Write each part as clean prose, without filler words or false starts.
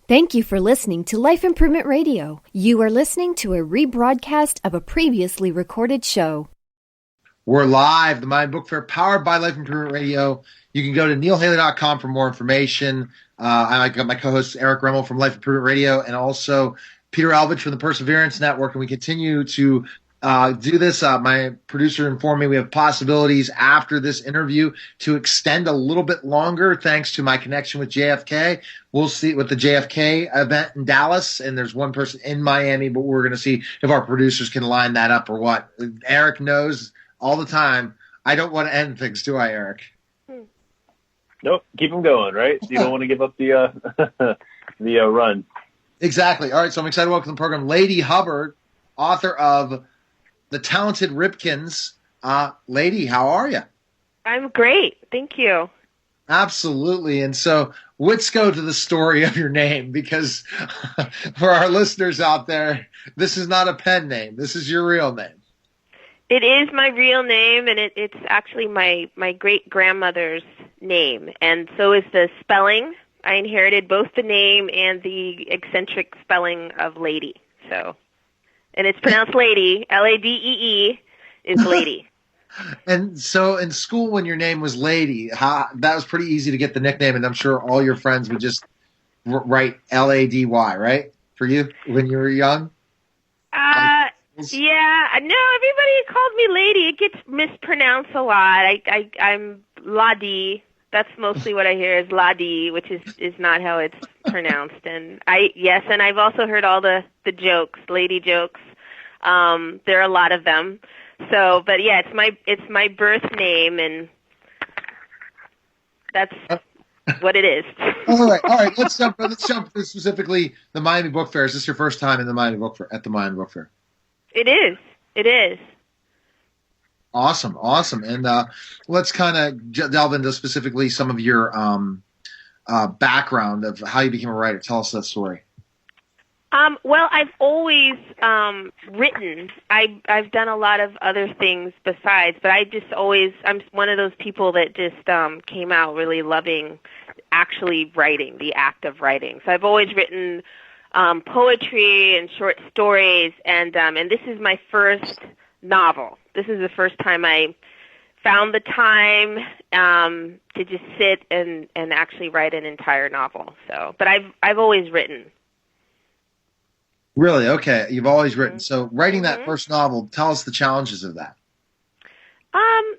Thank you for listening to Life Improvement Radio. You are listening to a rebroadcast of a previously recorded show. We're live, the Mind Book Fair, powered by Life Improvement Radio. You can go to neilhaley.com for more information. I got my co-host Eric Remmel from Life Improvement Radio and also Peter Alvich from the Perseverance Network, and we continue to do this. My producer informed me we have possibilities after this interview to extend a little bit longer thanks to my connection with JFK. We'll see with the JFK event in Dallas, and there's one person in Miami, but we're going to see if our producers can line that up or what. Eric knows all the time. I don't want to end things, do I, Eric? Nope, keep them going, right? You don't want to give up the the run. Exactly. All right, so I'm excited to welcome to the program Ladee Hubbard, author of The Talented Ribkins. Ladee, how are you? I'm great. Thank you. Absolutely. And so let's go to the story of your name, because for our listeners out there, this is not a pen name. This is your real name. It is my real name, and it's actually my great-grandmother's name, and so is the spelling. I inherited both the name and the eccentric spelling of Ladee. So, and it's pronounced Ladee. Ladee is Ladee. And so in school, when your name was Ladee, that was pretty easy to get the nickname, and I'm sure all your friends would just write Lady, right? For you when you were young? Yeah. No, everybody called me Ladee. It gets mispronounced a lot. I'm Ladee. That's mostly what I hear is Ladee, which is not how it's pronounced. And and I've also heard all the jokes, lady jokes. There are a lot of them. So, but yeah, it's my birth name, and that's what it is. All right. Let's jump to specifically the Miami Book Fair. Is this your first time in the Miami Book Fair, at the Miami Book Fair? It is. Awesome. And let's kind of delve into specifically some of your background of how you became a writer. Tell us that story. Well, I've always written. I've done a lot of other things besides, but I'm one of those people that just came out really loving actually writing, the act of writing. So I've always written poetry and short stories, and this is my first novel. This is the first time I found the time to just sit and actually write an entire novel. So, but I've always written. Really? Okay. You've always written. So writing that first novel, tell us the challenges of that.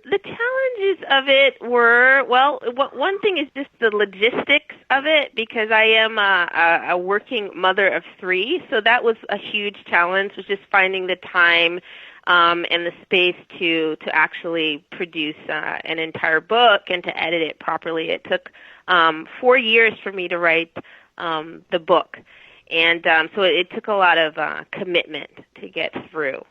The challenges of it were, one thing is just the logistics of it, because I am a working mother of three, so that was a huge challenge, was just finding the time and the space to actually produce an entire book and to edit it properly. It took 4 years for me to write the book, and so it took a lot of commitment to get through.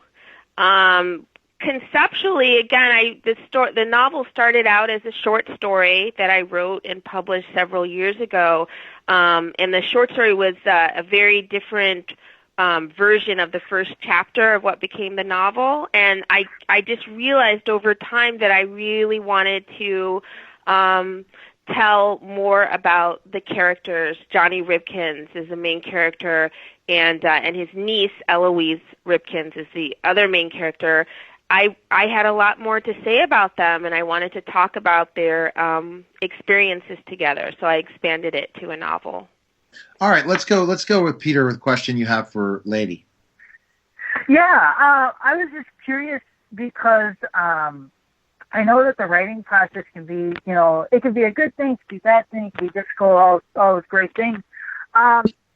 Conceptually, again, the novel started out as a short story that I wrote and published several years ago, and the short story was a very different version of the first chapter of what became the novel, and I just realized over time that I really wanted to tell more about the characters. Johnny Ribkins is the main character, and his niece, Eloise Ribkins, is the other main character. I had a lot more to say about them, and I wanted to talk about their experiences together, so I expanded it to a novel. All right, let's go with Peter with a question you have for Ladee. Yeah, I was just curious because I know that the writing process can be, it can be a good thing, it can be a bad thing, it can be difficult, all those great things.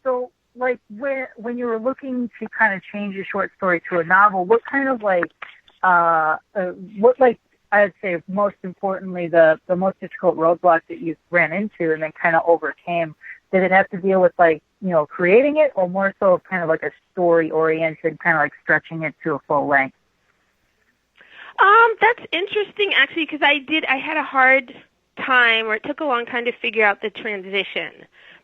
So, like, when you were looking to kind of change a short story to a novel, what kind of, I'd say most importantly, the most difficult roadblock that you ran into and then kind of overcame? Did it have to deal with, creating it, or more so kind of like a story-oriented, kind of like stretching it to a full length? That's interesting, actually, because I had a hard time, or it took a long time to figure out the transition,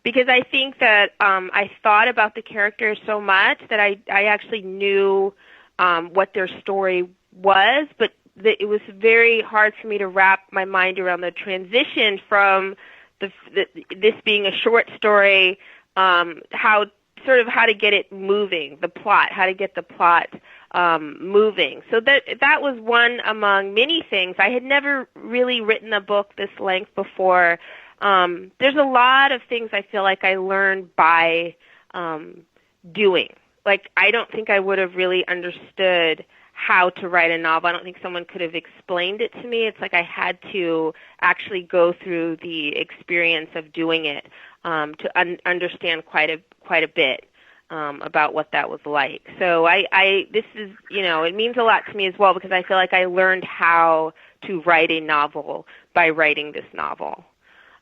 because I think that I thought about the characters so much that I actually knew what their story was, but it was very hard for me to wrap my mind around the transition from this being a short story how to get it moving, the plot, how to get the plot moving. So that was one among many things. I had never really written a book this length before. There's a lot of things I feel like I learned by doing. Like, I don't think I would have really understood how to write a novel. I don't think someone could have explained it to me. It's like I had to actually go through the experience of doing it to understand quite a bit about what that was like. So this is, it means a lot to me as well, because I feel like I learned how to write a novel by writing this novel.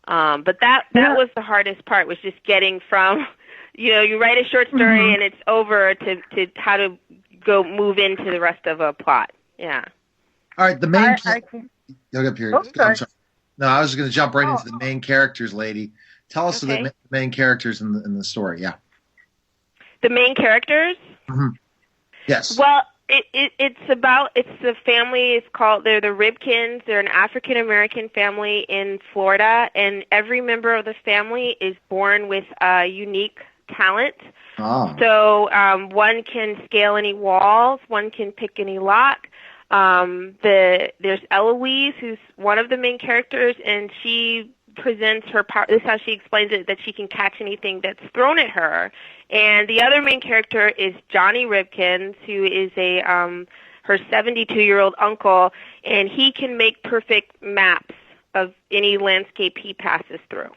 But that was the hardest part, was just getting from, you write a short story and it's over to how to move into the rest of a plot. Yeah. All right. The main. Oh, I'm sorry. No, I was going to jump right into the main characters, Ladee. Tell us the main characters in the story. Yeah. The main characters. Mm-hmm. Yes. Well, it's the family. They're the Ribkins. They're an African American family in Florida, and every member of the family is born with a unique talent. Oh. So one can scale any walls, one can pick any lock. There's Eloise, who's one of the main characters, and she presents her power. This is how she explains it, that she can catch anything that's thrown at her. And the other main character is Johnny Ribkins, who is her 72-year-old uncle, and he can make perfect maps of any landscape he passes through.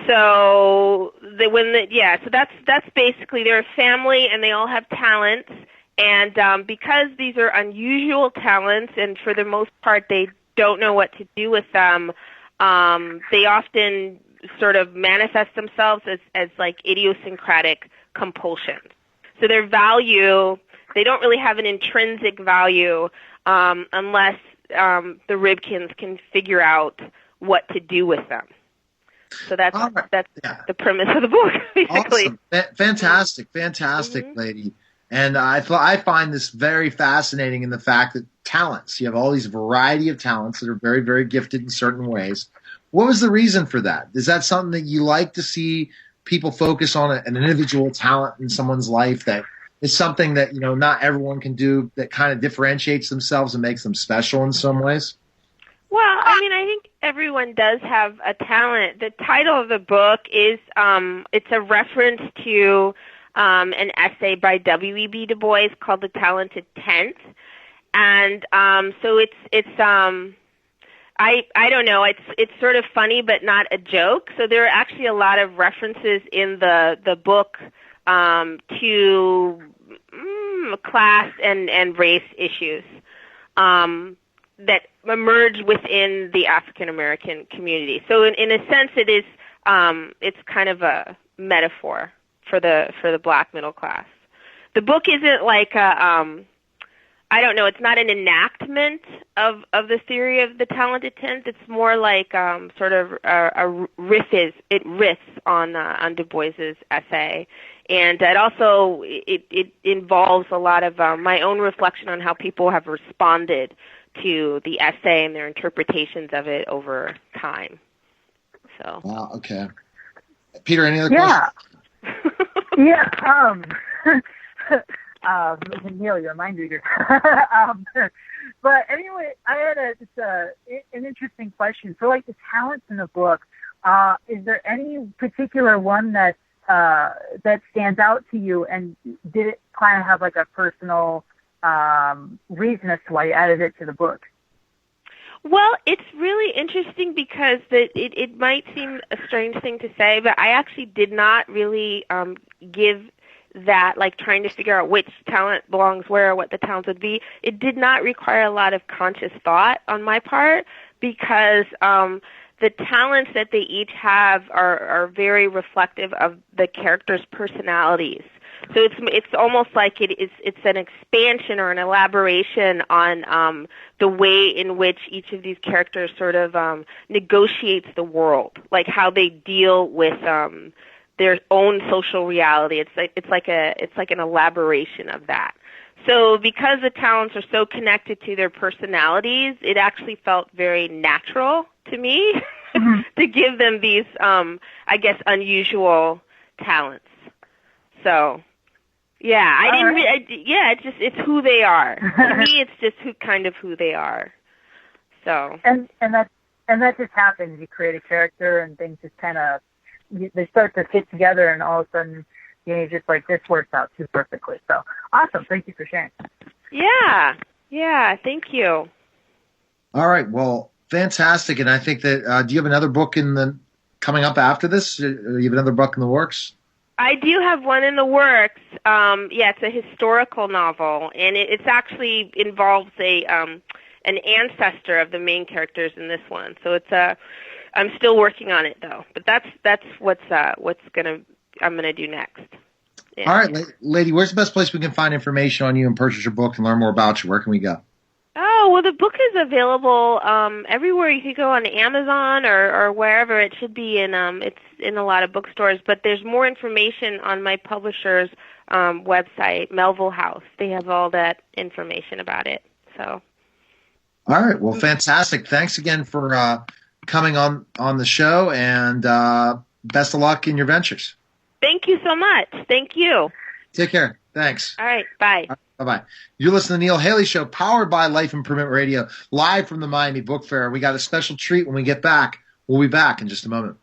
So so that's basically, they're a family and they all have talents, and because these are unusual talents, and for the most part they don't know what to do with them, they often sort of manifest themselves as like idiosyncratic compulsions. So their value, they don't really have an intrinsic value unless the Ribkins can figure out what to do with them. So that's the premise of the book, basically. Awesome. Fantastic, Ladee. And I find this very fascinating in the fact that talents, you have all these variety of talents that are very, very gifted in certain ways. What was the reason for that? Is that something that you like to see people focus on, an individual talent in someone's life that is something that, not everyone can do, that kind of differentiates themselves and makes them special in some ways? Well, I think everyone does have a talent. The title of the book is, it's a reference to an essay by W.E.B. Du Bois called The Talented Tenth. And so it's I don't know, it's sort of funny but not a joke. So there are actually a lot of references in the book to class and race issues that emerge within the African American community. So in a sense, it is it's kind of a metaphor for the black middle class. The book isn't like I don't know, it's not an enactment of the theory of the talented tenth. It's more like sort of a riffs on Du Bois's essay. And it also it involves a lot of my own reflection on how people have responded to the essay and their interpretations of it over time. So. Wow. Okay. Peter, any other questions? Yeah. Neil, you're a mind reader. But anyway, I had an interesting question. So, like the talents in the book, is there any particular one that stands out to you, and did it kind of have like a personal reason as to why you added it to the book? Well, it's really interesting because it might seem a strange thing to say, but I actually did not really give that, like trying to figure out which talent belongs where, what the talents would be. It did not require a lot of conscious thought on my part, because the talents that they each have are very reflective of the characters' personalities. So it's almost like it's an expansion or an elaboration on the way in which each of these characters sort of negotiates the world, like how they deal with their own social reality. It's like an elaboration of that. So because the talents are so connected to their personalities, it actually felt very natural to me to give them these, I guess, unusual talents. So, yeah, I didn't. It's who they are. To me, it's just who they are. So. And that just happens. You create a character, and things just kind of they start to fit together, and all of a sudden, you're just like, this works out too perfectly. So awesome! Thank you for sharing. Yeah. Thank you. All right. Well, fantastic. And I think that do you have another book coming up after this? Do you have another book in the works? I do have one in the works. It's a historical novel, and it's actually involves an ancestor of the main characters in this one. So I'm still working on it though. But that's I'm gonna do next. Yeah. All right, lady, where's the best place we can find information on you and purchase your book and learn more about you? Where can we go? Oh, well, the book is available everywhere. You could go on Amazon or wherever. It should be it's in a lot of bookstores. But there's more information on my publisher's website, Melville House. They have all that information about it. So. All right. Well, fantastic. Thanks again for coming on the show, and best of luck in your ventures. Thank you so much. Thank you. Take care. Thanks. All right. Bye. Bye-bye. You're listening to the Neil Haley Show, powered by Life Improvement Radio, live from the Miami Book Fair. We got a special treat when we get back. We'll be back in just a moment.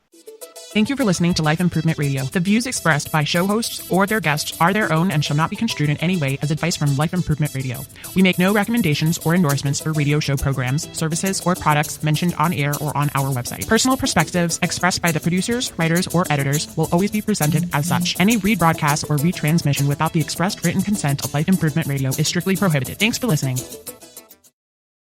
Thank you for listening to Life Improvement Radio. The views expressed by show hosts or their guests are their own and shall not be construed in any way as advice from Life Improvement Radio. We make no recommendations or endorsements for radio show programs, services, or products mentioned on air or on our website. Personal perspectives expressed by the producers, writers, or editors will always be presented as such. Any rebroadcast or retransmission without the expressed written consent of Life Improvement Radio is strictly prohibited. Thanks for listening.